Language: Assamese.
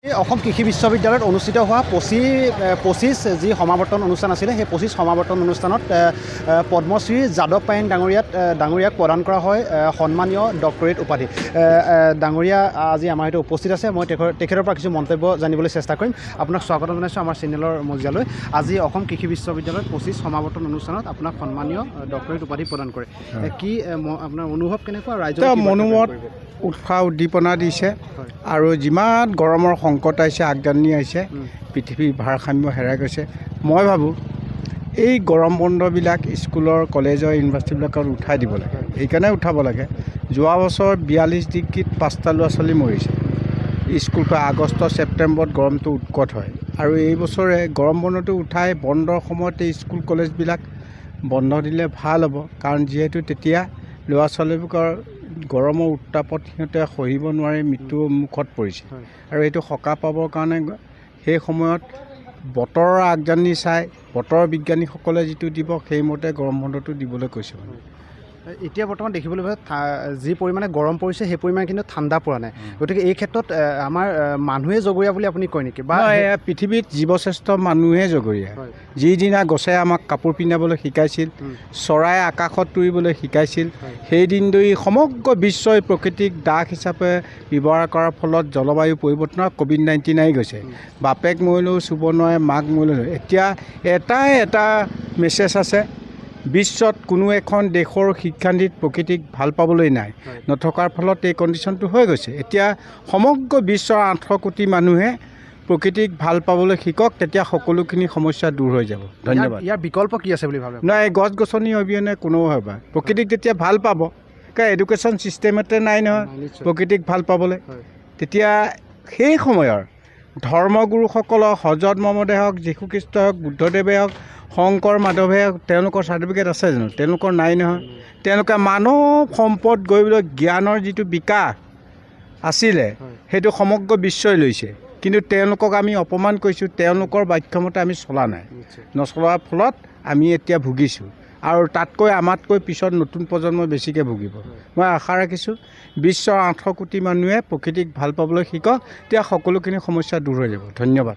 অসম কৃষি বিশ্ববিদ্যালয়ত অনুষ্ঠিত হোৱা 25 যি সমাৱৰ্তন অনুষ্ঠান আছিলে সেই 25 সমাৱৰ্তন অনুষ্ঠানত পদ্মশ্ৰী যাদৱ পায়েং ডাঙৰীয়াক প্ৰদান কৰা হয় সন্মানীয় ডক্টৰেট উপাধি। ডাঙৰীয়া আজি আমাৰ সৈতে উপস্থিত আছে। মই তেখেতৰ পৰা কিছু মন্তব্য জানিবলৈ চেষ্টা কৰিম। আপোনাক স্বাগতম জনাইছোঁ আমাৰ চেনেলৰ মজিয়ালৈ। আজি অসম কৃষি বিশ্ববিদ্যালয়ত 25 সমাৱৰ্তন অনুষ্ঠানত আপোনাক সন্মানীয় ডক্টৰেট উপাধি প্ৰদান কৰে। কি আপোনাৰ অনুভৱ কেনেকুৱা? ৰাইজৰ মনোমত উৎসাহ উদ্দীপনা দিছে আৰু যিমান গৰমৰ সংকট আহিছে আগজাননী আহিছে পৃথিৱীৰ ভাৰসাম্য হেৰাই গৈছে। মই ভাবোঁ এই গৰম বন্ধবিলাক স্কুলৰ কলেজৰ ইউনিভাৰ্চিটিবিলাকত উঠাই দিব লাগে। সেইকাৰণে উঠাব লাগে। যোৱা বছৰ 42 ডিগ্ৰীত 5টা ল'ৰা ছোৱালী মৰিছে। স্কুল আগষ্ট ছেপ্টেম্বৰত গৰমটো উৎকট হয় আৰু এই বছৰে গৰম বন্ধটো উঠাই বন্ধৰ সময়তে স্কুল কলেজবিলাক বন্ধ দিলে ভাল হ'ব। কাৰণ যিহেতু তেতিয়া ল'ৰা ছোৱালীবোৰৰ গৰমৰ উত্তাপত সিহঁতে সহিব নোৱাৰি মৃত্যুৰ মুখত পৰিছে আৰু এইটো সকাহ পাবৰ কাৰণে সেই সময়ত বতৰৰ আগজাননী চাই বতৰ বিজ্ঞানীসকলে যিটো দিব সেইমতে গৰম বন্ধটো দিবলৈ কৈছে। এতিয়া বৰ্তমান দেখিবলৈ পাইছে যি পৰিমাণে গৰম পৰিছে সেই পৰিমাণে কিন্তু ঠাণ্ডা পৰা নাই। গতিকে এই ক্ষেত্ৰত আমাৰ মানুহে জগৰীয়া বুলি আপুনি কয় নেকি? বা পৃথিৱীত জীৱশ্ৰেষ্ঠ মানুহে জগৰীয়া। যিদিনা গছে আমাক কাপোৰ পিন্ধাবলৈ শিকাইছিল, চৰাই আকাশত উৰিবলৈ শিকাইছিল, সেই দিনটোৱে সমগ্ৰ বিশ্বই প্ৰকৃতিক দাস হিচাপে ব্যৱহাৰ কৰাৰ ফলত জলবায়ু পৰিৱৰ্তনৰ COVID-19 আহি গৈছে। বাপেক মৰিলেও চুব নোৱাৰে, মাক মৰিলেও। এতিয়া এটা মেছেজ আছে, বিশ্বত কোনো এখন দেশৰ শিক্ষানীতিত প্ৰকৃতিক ভাল পাবলৈ নাই। নথকাৰ ফলত এই কণ্ডিশ্যনটো হৈ গৈছে। এতিয়া সমগ্ৰ বিশ্বৰ 800 কোটি মানুহে প্ৰকৃতিক ভাল পাবলৈ শিকক, তেতিয়া সকলোখিনি সমস্যা দূৰ হৈ যাব। ধন্যবাদ। ইয়াৰ বিকল্প কি আছে বুলি ভাবে? নাই, গছ গছনি অবিহনে কোনো হয় প্ৰকৃতিক তেতিয়া ভাল পাব। কাৰণ এডুকেশ্যন ছিষ্টেমতে নাই নহয় প্ৰকৃতিক ভাল পাবলৈ। তেতিয়া সেই সময়ৰ ধৰ্মগুৰুসকলৰ হজৰত মহম্মদে হওক, যীশুখ্ৰীষ্টই হওক, বুদ্ধদেৱে হওক, শংকৰ মাধৱে হওক, তেওঁলোকৰ চাৰ্টিফিকেট আছে জানো? তেওঁলোকৰ নাই নহয়। তেওঁলোকে মানৱ সম্পদ গঢ়িবলৈ জ্ঞানৰ যিটো বিকাশ আছিলে সেইটো সমগ্ৰ বিশ্বই লৈছে, কিন্তু তেওঁলোকক আমি অপমান কৰিছোঁ। তেওঁলোকৰ বাক্যমতে আমি চলা নাই। নচলাৰ ফলত আমি এতিয়া ভুগিছোঁ আৰু তাতকৈ আমাতকৈ পিছত নতুন প্ৰজন্মই বেছিকৈ ভুগিব। মই আশা ৰাখিছোঁ বিশ্বৰ 800 কোটি মানুহে প্ৰকৃতিক ভাল পাবলৈ শিকক, তেতিয়া সকলোখিনি সমস্যা দূৰ হৈ যাব। ধন্যবাদ।